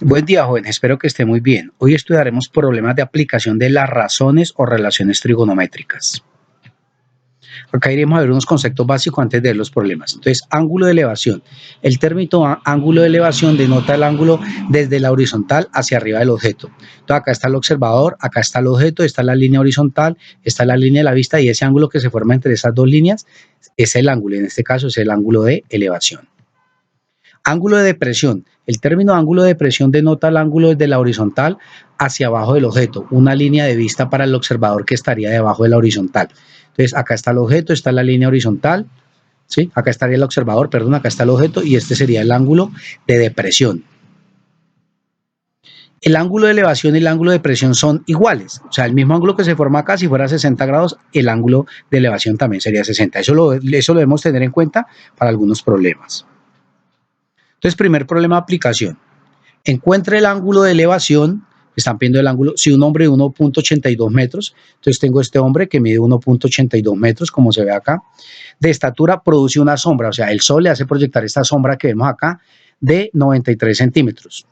Buen día, joven. Espero que esté muy bien. Hoy estudiaremos problemas de aplicación de las razones o relaciones trigonométricas. Acá iremos a ver unos conceptos básicos antes de ver los problemas. Entonces, ángulo de elevación. El término ángulo de elevación denota el ángulo desde la horizontal hacia arriba del objeto. Entonces, acá está el observador, acá está el objeto, está la línea horizontal, está la línea de la vista y ese ángulo que se forma entre esas dos líneas es el ángulo. En este caso es el ángulo de elevación. Ángulo de depresión. El término ángulo de depresión denota el ángulo desde la horizontal hacia abajo del objeto, una línea de vista para el observador que estaría debajo de la horizontal. Entonces, acá está el objeto, está la línea horizontal, ¿sí? Acá estaría el observador, perdón, acá está el objeto y este sería el ángulo de depresión. El ángulo de elevación y el ángulo de depresión son iguales. O sea, el mismo ángulo que se forma acá, si fuera 60 grados, el ángulo de elevación también sería 60. Eso lo debemos tener en cuenta para algunos problemas. Entonces, primer problema de aplicación. Encuentre el ángulo de elevación, están pidiendo el ángulo, si un hombre de 1.82 metros, entonces tengo este hombre que mide 1.82 metros, como se ve acá, de estatura produce una sombra, o sea, el sol le hace proyectar esta sombra que vemos acá de 93 centímetros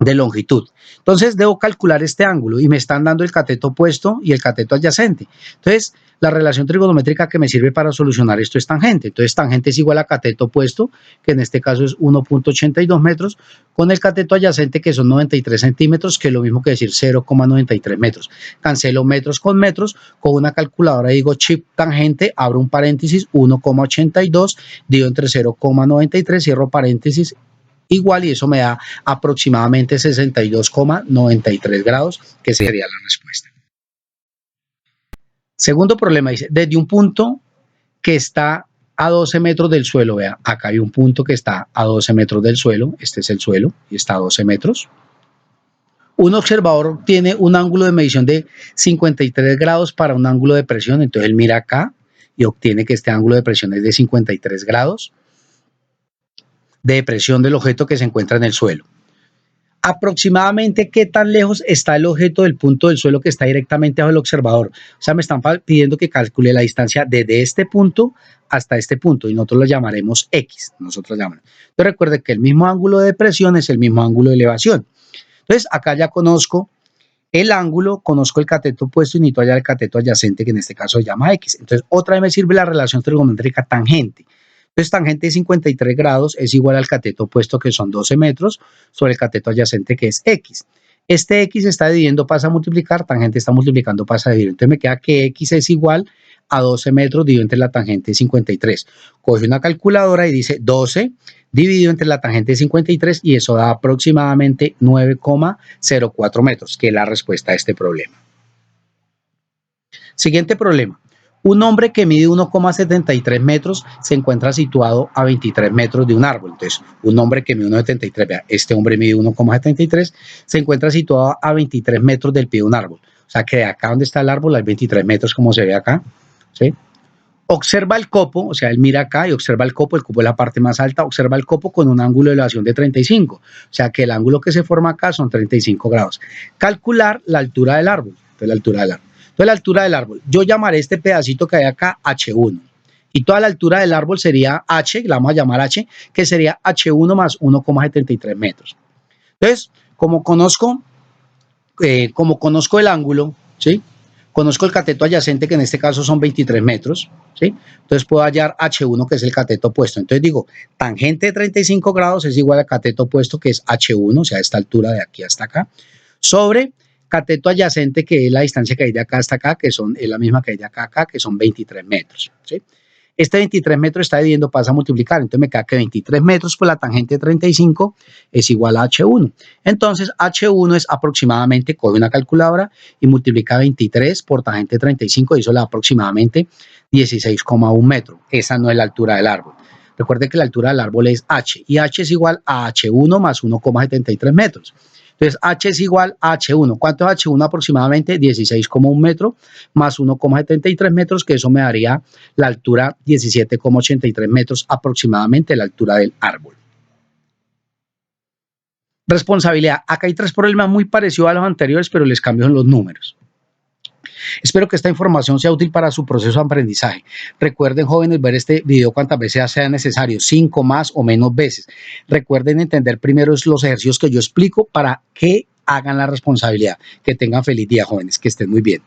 de longitud. Entonces debo calcular este ángulo y me están dando el cateto opuesto y el cateto adyacente. Entonces la relación trigonométrica que me sirve para solucionar esto es tangente. Entonces tangente es igual a cateto opuesto, que en este caso es 1.82 metros, con el cateto adyacente que son 93 centímetros, que es lo mismo que decir 0,93 metros. Cancelo metros, con una calculadora digo chip tangente, abro un paréntesis, 1,82, divido entre 0,93, cierro paréntesis, igual y eso me da aproximadamente 62,93 grados, que sería la respuesta. Segundo problema dice, desde un punto que está a 12 metros del suelo, vea, acá hay un punto que está a 12 metros del suelo, este es el suelo y está a 12 metros. Un observador tiene un ángulo de medición de 53 grados para un ángulo de presión, entonces él mira acá y obtiene que este ángulo de presión es de 53 grados de depresión del objeto que se encuentra en el suelo. Aproximadamente qué tan lejos está el objeto del punto del suelo que está directamente bajo el observador. O sea, me están pidiendo que calcule la distancia desde este punto hasta este punto y nosotros lo llamaremos X. Entonces recuerde que el mismo ángulo de depresión es el mismo ángulo de elevación. Entonces acá ya conozco el ángulo, conozco el cateto opuesto y necesito hallar el cateto adyacente, que en este caso se llama X. Entonces otra vez me sirve la relación trigonométrica tangente. Entonces, tangente de 53 grados es igual al cateto opuesto, que son 12 metros, sobre el cateto adyacente, que es X. Este X está dividiendo, pasa a multiplicar, tangente está multiplicando, pasa a dividir. Entonces, me queda que X es igual a 12 metros dividido entre la tangente de 53. Coge una calculadora y dice 12 dividido entre la tangente de 53 y eso da aproximadamente 9,04 metros, que es la respuesta a este problema. Siguiente problema. Un hombre que mide 1,73 metros se encuentra situado a 23 metros de un árbol. Entonces, un hombre que mide 1,73, vea, este hombre mide 1,73, se encuentra situado a 23 metros del pie de un árbol. O sea, que de acá donde está el árbol hay 23 metros, como se ve acá, ¿sí? Observa el copo, o sea, él mira acá y observa el copo es la parte más alta, observa el copo con un ángulo de elevación de 35, o sea, que el ángulo que se forma acá son 35 grados. Calcular la altura del árbol, entonces la altura del árbol. Entonces, la altura del árbol, yo llamaré este pedacito que hay acá H1. Y toda la altura del árbol sería H, la vamos a llamar H, que sería H1 más 1,73 metros. Entonces, como conozco el ángulo, ¿sí? Conozco el cateto adyacente, que en este caso son 23 metros, ¿sí? Entonces puedo hallar H1, que es el cateto opuesto. Entonces digo, tangente de 35 grados es igual al cateto opuesto, que es H1, o sea, esta altura de aquí hasta acá, sobre cateto adyacente, que es la distancia que hay de acá hasta acá, que es la misma que hay de acá a acá, que son 23 metros, ¿sí? Este 23 metros está dividiendo, pasa a multiplicar, entonces me queda que 23 metros por la tangente de 35 es igual a H1. Entonces H1 es aproximadamente, coge una calculadora y multiplica 23 por tangente de 35 y eso le da aproximadamente 16,1 metros. Esa no es la altura del árbol. Recuerde que la altura del árbol es H y H es igual a H1 más 1,73 metros. Entonces, H es igual a H1. ¿Cuánto es H1 aproximadamente? 16,1 metros más 1,73 metros, que eso me daría la altura 17,83 metros aproximadamente, la altura del árbol. Responsabilidad. Acá hay tres problemas muy parecidos a los anteriores, pero les cambio los números. Espero que esta información sea útil para su proceso de aprendizaje. Recuerden, jóvenes, ver este video cuantas veces sea necesario, 5 más o menos veces. Recuerden entender primero los ejercicios que yo explico para que hagan la responsabilidad. Que tengan feliz día, jóvenes, que estén muy bien.